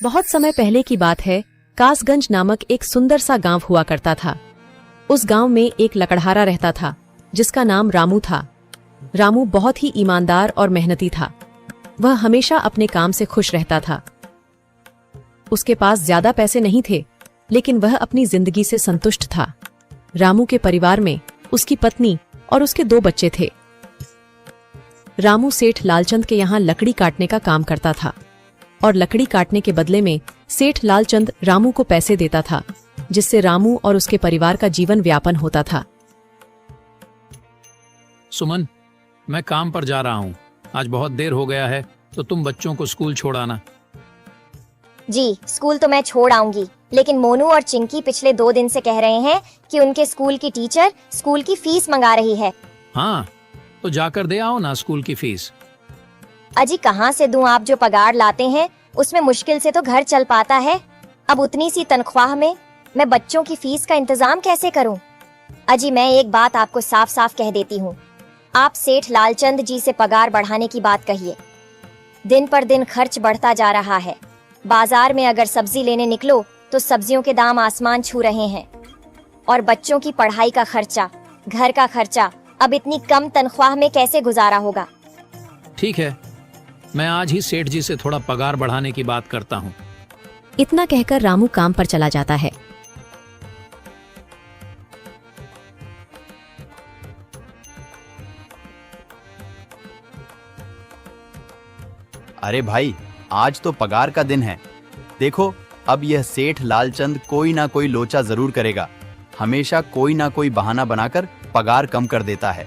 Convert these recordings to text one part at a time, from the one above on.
बहुत समय पहले की बात है। कासगंज नामक एक सुंदर सा गांव हुआ करता था। उस गांव में एक लकड़हारा रहता था जिसका नाम रामू था। रामू बहुत ही ईमानदार और मेहनती था। वह हमेशा अपने काम से खुश रहता था। उसके पास ज्यादा पैसे नहीं थे, लेकिन वह अपनी जिंदगी से संतुष्ट था। रामू के परिवार में उसकी पत्नी और उसके 2 बच्चे थे। रामू सेठ लालचंद के यहाँ लकड़ी काटने का काम करता था और लकड़ी काटने के बदले में सेठ लालचंद रामू को पैसे देता था, जिससे रामू और उसके परिवार का जीवन व्यापन होता था। सुमन, मैं काम पर जा रहा हूँ। आज बहुत देर हो गया है, तो तुम बच्चों को स्कूल छोड़ाना। जी, स्कूल तो मैं छोड़ आऊंगी, लेकिन मोनू और चिंकी पिछले 2 दिन से कह रहे हैं कि उनके स्कूल की टीचर स्कूल की फीस मंगा रही है। हाँ, तो जाकर दे आओ ना स्कूल की फीस। अजी कहाँ से दूं? आप जो पगार लाते हैं उसमें मुश्किल से तो घर चल पाता है। अब उतनी सी तनख्वाह में मैं बच्चों की फीस का इंतजाम कैसे करूं? अजी मैं एक बात आपको साफ साफ कह देती हूँ, आप सेठ लालचंद जी से पगार बढ़ाने की बात कहिए। दिन पर दिन खर्च बढ़ता जा रहा है। बाजार में अगर सब्जी लेने निकलो तो सब्जियों के दाम आसमान छू रहे हैं, और बच्चों की पढ़ाई का खर्चा, घर का खर्चा, अब इतनी कम तनख्वाह में कैसे गुजारा होगा? ठीक है, मैं आज ही सेठ जी से थोड़ा पगार बढ़ाने की बात करता हूँ। इतना कहकर रामू काम पर चला जाता है। अरे भाई, आज तो पगार का दिन है। देखो, अब यह सेठ लालचंद कोई ना कोई लोचा जरूर करेगा। हमेशा कोई ना कोई बहाना बनाकर पगार कम कर देता है।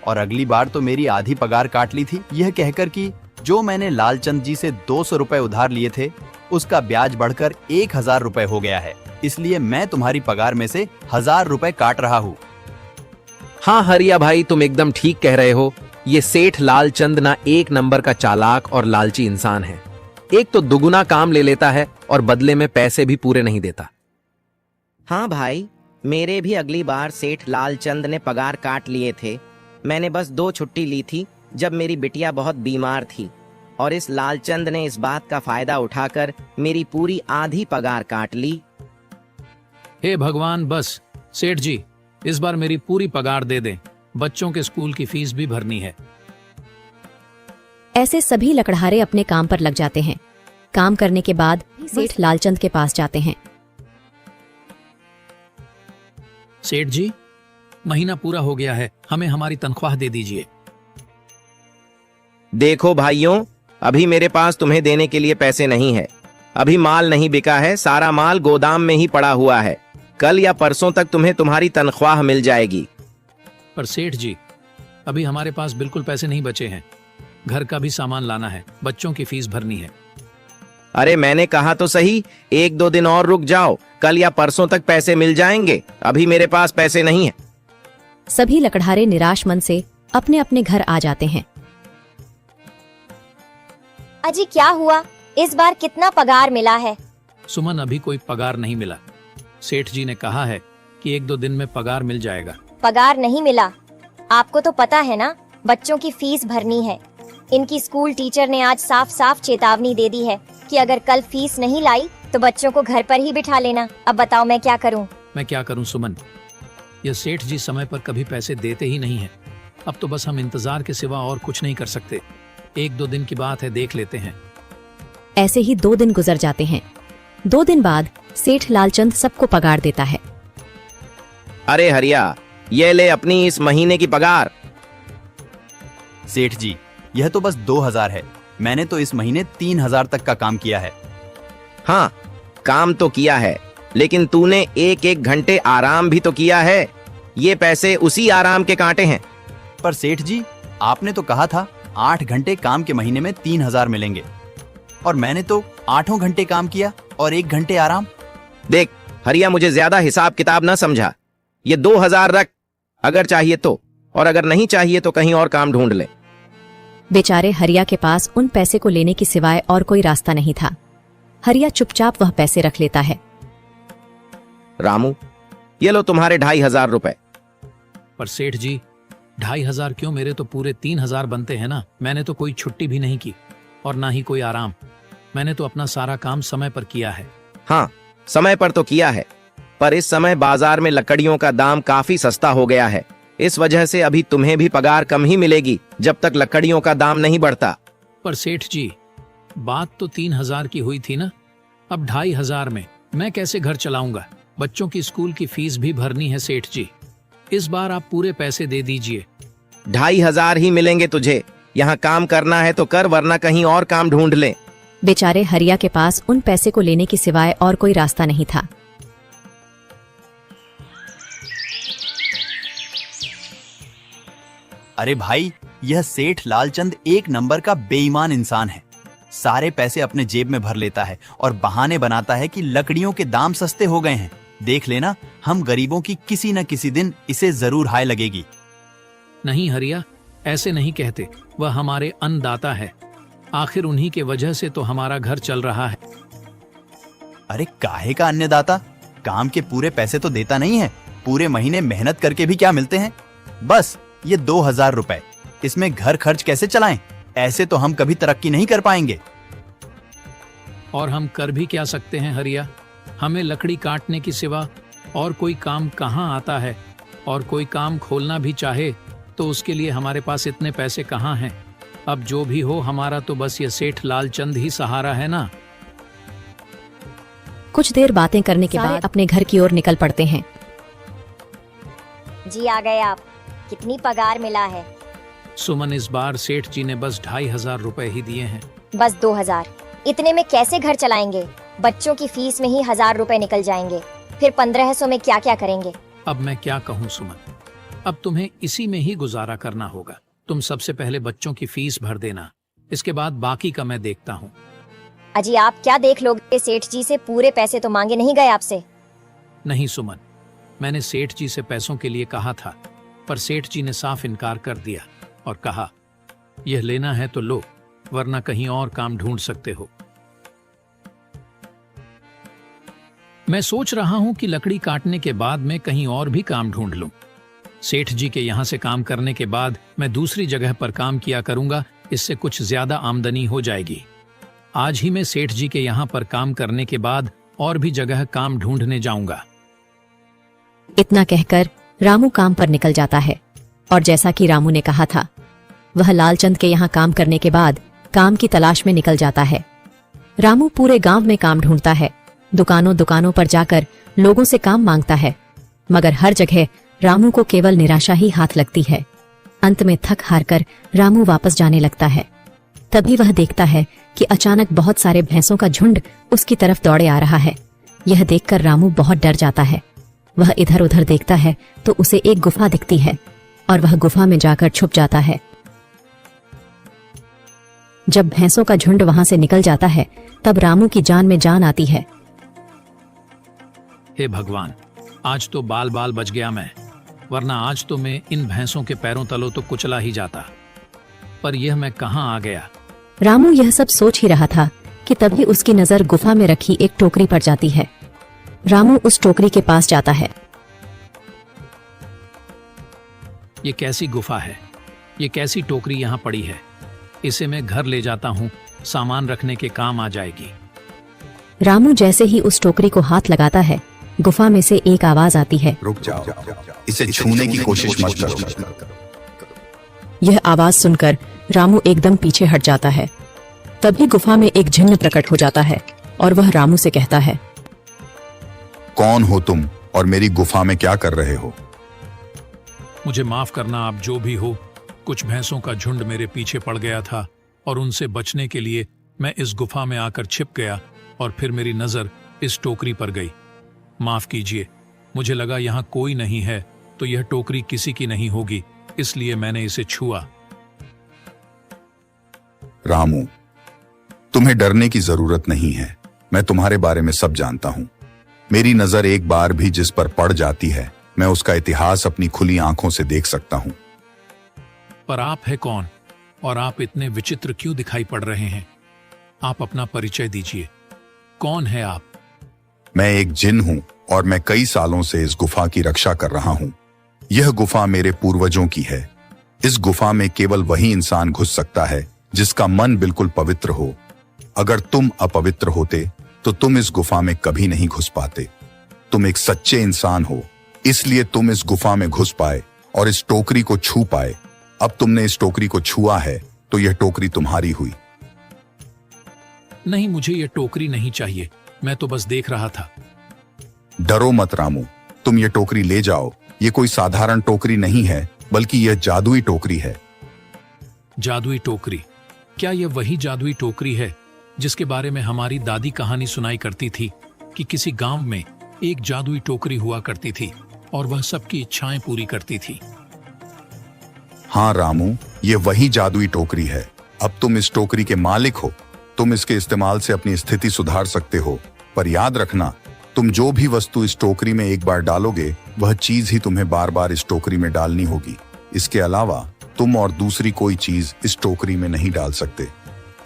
और अगली बार तो मेरी आधी पगार काट ली थी, यह कहकर कि जो मैंने लालचंद जी से 200 रुपए उधार लिए थे उसका ब्याज बढ़कर 1000 रुपए हो गया है। इसलिए मैं तुम्हारी पगार में से 1000 रुपए काट रहा हूँ। हाँ हरिया भाई, तुम एकदम ठीक कह रहे हो। ये सेठ लालचंद ना एक नंबर का चालाक और लालची इंसान है। एक तो दुगुना काम ले लेता है और बदले में पैसे भी पूरे नहीं देता। हाँ भाई, मेरे भी अगली बार सेठ लालचंद ने पगार काट लिए थे। मैंने बस 2 छुट्टी ली थी जब मेरी बिटिया बहुत बीमार थी, और इस लालचंद ने इस बात का फायदा उठाकर मेरी पूरी आधी पगार काट ली। हे भगवान, बस सेठ जी, इस बार मेरी पूरी पगार दे दें। बच्चों के स्कूल की फीस भी भरनी है। ऐसे सभी लकड़हारे अपने काम पर लग जाते हैं। काम करने के बाद सेठ लालचंद के पास जाते हैं। सेठ जी, महीना पूरा हो गया है, हमें हमारी तनख्वाह दे दीजिए। देखो भाइयों, अभी मेरे पास तुम्हें देने के लिए पैसे नहीं है। अभी माल नहीं बिका है, सारा माल गोदाम में ही पड़ा हुआ है। कल या परसों तक तुम्हें तुम्हारी तनख्वाह मिल जाएगी। पर सेठ जी, अभी हमारे पास बिल्कुल पैसे नहीं बचे हैं। घर का भी सामान लाना है, बच्चों की फीस भरनी है। अरे मैंने कहा तो सही, 1-2 दिन और रुक जाओ, कल या परसों तक पैसे मिल जाएंगे। अभी मेरे पास पैसे नहीं है। सभी लकड़हारे निराश मन से अपने अपने घर आ जाते हैं। अजी क्या हुआ? इस बार कितना पगार मिला है? सुमन, अभी कोई पगार नहीं मिला। सेठ जी ने कहा है कि 1-2 दिन में पगार मिल जाएगा। पगार नहीं मिला? आपको तो पता है ना, बच्चों की फीस भरनी है। इनकी स्कूल टीचर ने आज साफ साफ चेतावनी दे दी है कि अगर कल फीस नहीं लाई तो बच्चों को घर पर ही बिठा लेना। अब बताओ मैं क्या करूं? मैं क्या करूं सुमन, ये सेठ जी समय पर कभी पैसे देते ही नहीं हैं। अब तो बस हम इंतजार के सिवा और कुछ नहीं कर सकते। 1-2 दिन की बात है, देख लेते हैं। ऐसे ही 2 दिन गुजर जाते हैं। 2 दिन बाद सेठ लालचंद सबको पगार देता है। अरे हरिया, ये ले अपनी इस महीने की पगार। सेठ जी, यह तो बस 2000 है। मैंने तो इस महीने 3000 तक का काम किया है। हाँ, काम तो किया है, लेकिन तूने 1-1 घंटे आराम भी तो किया है। ये पैसे उसी आराम के कांटे हैं। पर सेठ जी, आपने तो कहा था 8 घंटे काम के महीने में 3000 मिलेंगे, और मैंने तो 8 घंटे काम किया और 1 घंटे आराम। देख हरिया, मुझे ज्यादा हिसाब किताब ना समझा। ये 2000 रख, अगर चाहिए तो, और अगर नहीं चाहिए तो कहीं और काम ढूंढ ले। बेचारे हरिया के पास उन पैसे को लेने की सिवाय और कोई रास्ता नहीं था। हरिया चुपचाप वह पैसे रख लेता है। रामू, ये लो तुम्हारे 2500 रुपए। पर सेठ जी, 2500 क्यों? मेरे तो पूरे 3000 बनते हैं ना। मैंने तो कोई छुट्टी भी नहीं की और ना ही कोई आराम। मैंने तो अपना सारा काम समय पर किया है। हाँ, समय पर तो किया है, पर इस समय बाजार में लकड़ियों का दाम काफी सस्ता हो गया है। इस वजह से अभी तुम्हें भी पगार कम ही मिलेगी जब तक लकड़ियों का दाम नहीं बढ़ता। पर सेठ जी, बात तो 3,000 की हुई थी ना, अब 2,500 में मैं कैसे घर चलाऊंगा? बच्चों की स्कूल की फीस भी भरनी है सेठ जी। इस बार आप पूरे पैसे दे दीजिए। 2,500 ही मिलेंगे तुझे। यहाँ काम करना है तो कर, वरना कहीं और काम ढूंढ ले। बेचारे हरिया के पास उन पैसे को लेने की सिवाय और कोई रास्ता नहीं था। अरे भाई, यह सेठ लालचंद एक नंबर का बेईमान इंसान है। सारे पैसे अपने जेब में भर लेता है और बहाने बनाता है कि लकड़ियों के दाम सस्ते हो गए हैं। देख लेना, हम गरीबों की किसी न किसी दिन इसे जरूर हाय लगेगी। नहीं हरिया, ऐसे नहीं कहते। वह हमारे अन्नदाता है। आखिर उन्हीं के वजह से तो हमारा घर चल रहा है। अरे काहे का अन्नदाता? काम के पूरे पैसे तो देता नहीं है। पूरे महीने मेहनत करके भी क्या मिलते हैं? बस ये 2,000 रुपए। इसमें घर खर्च कैसे चलाएं? ऐसे तो हम कभी तरक्की नहीं कर पाएंगे। और हम कर भी क्या सकते हैं हरिया? हमें लकड़ी काटने की सिवा और कोई काम कहाँ आता है? और कोई काम खोलना भी चाहे तो उसके लिए हमारे पास इतने पैसे कहाँ हैं? अब जो भी हो, हमारा तो बस ये सेठ लालचंद ही सहारा है ना। कुछ देर बातें करने के बाद अपने घर की ओर निकल पड़ते हैं। जी आ गए आप। कितनी पगार मिला है? सुमन, इस बार सेठ जी ने बस 2,500 रुपए ही दिए हैं। बस 2,000? इतने में कैसे घर चलाएंगे? बच्चों की फीस में ही 1,000 रुपए निकल जाएंगे। फिर 1,500 में क्या क्या करेंगे? अब मैं क्या कहूँ सुमन, अब तुम्हें इसी में ही गुजारा करना होगा। तुम सबसे पहले बच्चों की फीस भर देना, इसके बाद बाकी का मैं देखता हूँ। अजी आप क्या देख लोगे? सेठ जी से पूरे पैसे तो मांगे नहीं गए आपसे? नहीं सुमन, मैंने सेठ जी से पैसों के लिए कहा था, पर सेठ जी ने साफ इनकार कर दिया और कहा, यह लेना है तो लो, वरना कहीं और काम ढूंढ सकते हो। मैं सोच रहा हूं कि लकड़ी काटने के बाद मैं कहीं और भी काम ढूंढ लूं। सेठ जी के यहां से काम करने के बाद मैं दूसरी जगह पर काम किया करूंगा, इससे कुछ ज्यादा आमदनी हो जाएगी। आज ही मैं सेठ जी के यहां पर काम करने के बाद और भी जगह काम ढूंढने जाऊंगा। इतना कहकर रामू काम पर निकल जाता है और जैसा कि रामू ने कहा था, वह लालचंद के यहाँ काम करने के बाद काम की तलाश में निकल जाता है। रामू पूरे गांव में काम ढूंढता है, दुकानों दुकानों पर जाकर लोगों से काम मांगता है, मगर हर जगह रामू को केवल निराशा ही हाथ लगती है। अंत में थक हार कर रामू वापस जाने लगता है। तभी वह देखता है कि अचानक बहुत सारे भैंसों का झुंड उसकी तरफ दौड़े आ रहा है। यह देखकर रामू बहुत डर जाता है। वह इधर उधर देखता है तो उसे एक गुफा दिखती है और वह गुफा में जाकर छुप जाता है। जब भैंसों का झुंड वहां से निकल जाता है तब रामू की जान में जान आती है। हे भगवान, आज तो बाल बाल बच गया मैं, वरना आज तो मैं इन भैंसों के पैरों तलों तो कुचला ही जाता। पर यह मैं कहाँ आ गया? रामू यह सब सोच ही रहा था कि तभी उसकी नजर गुफा में रखी एक टोकरी पर जाती है। रामू उस टोकरी के पास जाता है। ये कैसी गुफा है? ये कैसी टोकरी यहाँ पड़ी है? इसे मैं घर ले जाता हूँ, सामान रखने के काम आ जाएगी। रामू जैसे ही उस टोकरी को हाथ लगाता है, गुफा में से एक आवाज आती है, रुक जाओ, इसे छूने की कोशिश मत करो। यह आवाज सुनकर रामू एकदम पीछे हट जाता है। तभी गुफा में एक जिन्न प्रकट हो जाता है और वह रामू से कहता है, कौन हो तुम और मेरी गुफा में क्या कर रहे हो? मुझे माफ करना, आप जो भी हो। कुछ भैंसों का झुंड मेरे पीछे पड़ गया था और उनसे बचने के लिए मैं इस गुफा में आकर छिप गया और फिर मेरी नजर इस टोकरी पर गई। माफ कीजिए, मुझे लगा यहाँ कोई नहीं है तो यह टोकरी किसी की नहीं होगी, इसलिए मैंने इसे छुआ। रामू, तुम्हें डरने की जरूरत नहीं है। मैं तुम्हारे बारे में सब जानता हूँ। मेरी नजर एक बार भी जिस पर पड़ जाती है, मैं उसका इतिहास अपनी खुली आंखों से देख सकता हूँ। पर आप है कौन और आप इतने विचित्र क्यों दिखाई पड़ रहे हैं? आप अपना परिचय दीजिए। कौन है आप? मैं एक जिन हूँ और मैं कई सालों से इस गुफा की रक्षा कर रहा हूँ। यह गुफा मेरे पूर्वजों की है। इस गुफा में केवल वही इंसान घुस सकता है जिसका मन बिल्कुल पवित्र हो। अगर तुम अपवित्र होते तो तुम इस गुफा में कभी नहीं घुस पाते। तुम एक सच्चे इंसान हो, इसलिए तुम इस गुफा में घुस पाए और इस टोकरी को छू पाए। अब तुमने इस टोकरी को छुआ है तो यह टोकरी तुम्हारी हुई। नहीं, मुझे ये टोकरी नहीं चाहिए, मैं तो बस देख रहा था। डरो मत रामू, तुम ये टोकरी ले जाओ। ये कोई साधारण टोकरी नहीं है, बल्कि यह जादुई टोकरी है। जादुई टोकरी? क्या यह वही जादुई टोकरी है जिसके बारे में हमारी दादी कहानी सुनाई करती थी कि किसी गांव में एक जादुई टोकरी हुआ करती थी और वह सबकी इच्छाएं पूरी करती थी? हाँ रामू, ये वही जादुई टोकरी है। अब तुम इस टोकरी के मालिक हो। तुम इसके इस्तेमाल से अपनी स्थिति सुधार सकते हो, पर याद रखना, तुम जो भी वस्तु इस टोकरी में एक बार डालोगे, वह चीज ही तुम्हें बार बार इस टोकरी में डालनी होगी। इसके अलावा तुम और दूसरी कोई चीज इस टोकरी में नहीं डाल सकते।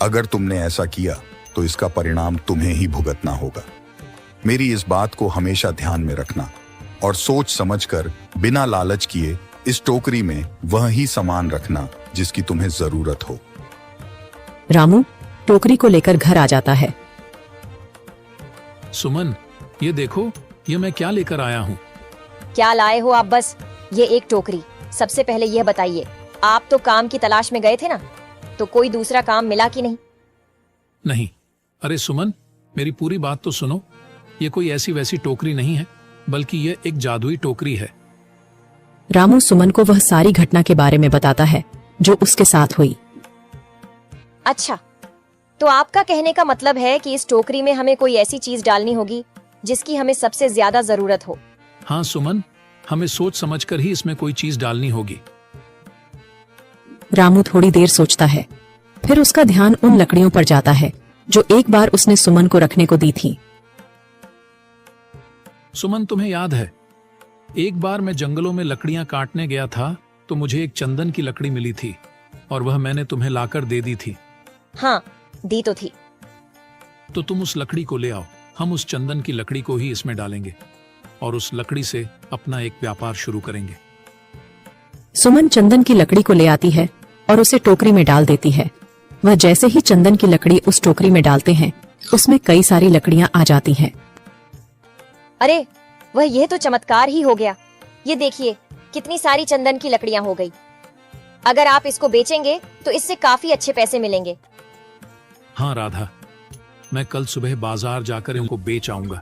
अगर तुमने ऐसा किया तो इसका परिणाम तुम्हें ही भुगतना होगा। मेरी इस बात को हमेशा ध्यान में रखना और सोच समझकर बिना लालच किए इस टोकरी में वह ही सामान रखना जिसकी तुम्हें जरूरत हो। रामू टोकरी को लेकर घर आ जाता है। सुमन, ये देखो, ये मैं क्या लेकर आया हूँ। क्या लाए हो आप? बस ये एक टोकरी। सबसे पहले यह बताइए, आप तो काम की तलाश में गए थे ना, तो कोई दूसरा काम मिला कि नहीं? नहीं। अरे सुमन, मेरी पूरी बात तो सुनो। ये कोई ऐसी वैसी टोकरी नहीं है, बल्कि ये एक जादुई टोकरी है। रामू सुमन को वह सारी घटना के बारे में बताता है जो उसके साथ हुई। अच्छा, तो आपका कहने का मतलब है कि इस टोकरी में हमें कोई ऐसी चीज डालनी होगी जिसकी हमें सबसे ज्यादा जरूरत हो। हाँ सुमन, हमें सोच समझकर ही इसमें कोई चीज डालनी होगी। रामू थोड़ी देर सोचता है, फिर उसका ध्यान उन लकड़ियों पर जाता है जो एक बार उसने सुमन को रखने को दी थी। सुमन, तुम्हें याद है, एक बार मैं जंगलों में लकड़ियां काटने गया था तो मुझे एक चंदन की लकड़ी मिली थी और वह मैंने तुम्हें लाकर दे दी थी। हाँ, दी तो थी। तो तुम उस लकड़ी को ले आओ। हम उस चंदन की लकड़ी को ही इसमें डालेंगे और उस लकड़ी से अपना एक व्यापार शुरू करेंगे। सुमन चंदन की लकड़ी को ले आती है और उसे टोकरी में डाल देती है। वह जैसे ही चंदन की लकड़ी उस टोकरी में डालते हैं, उसमें कई सारी लकड़ियां आ जाती हैं। अरे वह, यह तो चमत्कार ही हो गया। ये देखिए, कितनी सारी चंदन की लकड़ियां हो गई। अगर आप इसको बेचेंगे तो इससे काफी अच्छे पैसे मिलेंगे। हाँ राधा, मैं कल सुबह बाजार जाकर इनको बेच आऊंगा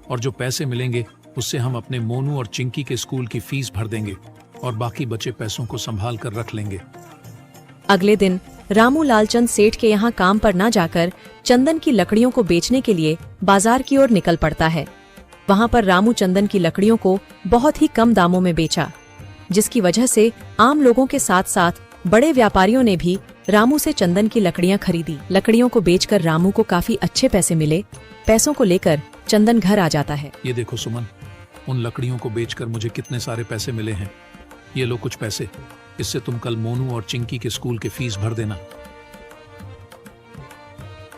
और जो पैसे मिलेंगे उससे हम अपने मोनू और चिंकी के स्कूल की फीस भर देंगे और बाकी बचे पैसों को संभाल कर रख लेंगे। अगले दिन रामू लालचंद सेठ के यहाँ काम पर न जाकर चंदन की लकड़ियों को बेचने के लिए बाजार की ओर निकल पड़ता है। वहाँ पर रामू चंदन की लकड़ियों को बहुत ही कम दामों में बेचा, जिसकी वजह से आम लोगों के साथ साथ बड़े व्यापारियों ने भी रामू से चंदन की लकड़ियां खरीदी। लकड़ियों को बेचकर रामू को काफी अच्छे पैसे मिले। पैसों को लेकर चंदन घर आ जाता है। ये देखो सुमन, उन लकड़ियों को बेचकर मुझे कितने सारे पैसे मिले हैं। ये लो कुछ पैसे, इससे तुम कल मोनू और चिंकी के स्कूल के फीस भर देना।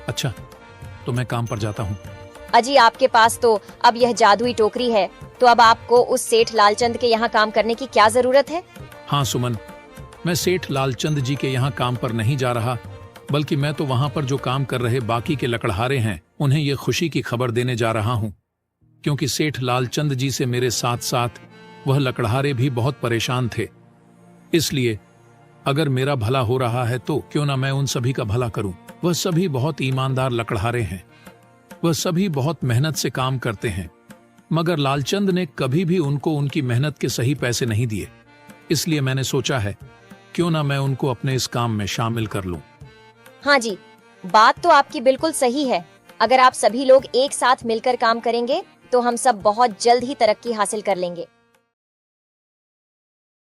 अच्छा, तो मैं काम पर जाता हूँ। अजी, आपके पास तो अब यह जादुई टोकरी है, तो अब आपको उस सेठ लालचंद के यहाँ काम करने की क्या जरूरत है? हाँ सुमन, मैं सेठ लालचंद जी के यहाँ काम पर नहीं जा रहा, बल्कि मैं तो वहां पर जो काम कर रहे बाकी के लकड़हारे हैं उन्हें ये खुशी की खबर देने जा रहा हूँ, क्योंकि सेठ लालचंद जी से मेरे साथ साथ वह लकड़हारे भी बहुत परेशान थे। इसलिए अगर मेरा भला हो रहा है तो क्यों ना मैं उन सभी का भला करूं। वह सभी बहुत ईमानदार लकड़हारे हैं, वह सभी बहुत मेहनत से काम करते हैं, मगर लालचंद ने कभी भी उनको उनकी मेहनत के सही पैसे नहीं दिए। इसलिए मैंने सोचा है क्यों ना मैं उनको अपने इस काम में शामिल कर लूं। हाँ जी, बात तो आपकी बिल्कुल सही है। अगर आप सभी लोग एक साथ मिलकर काम करेंगे तो हम सब बहुत जल्द ही तरक्की हासिल कर लेंगे।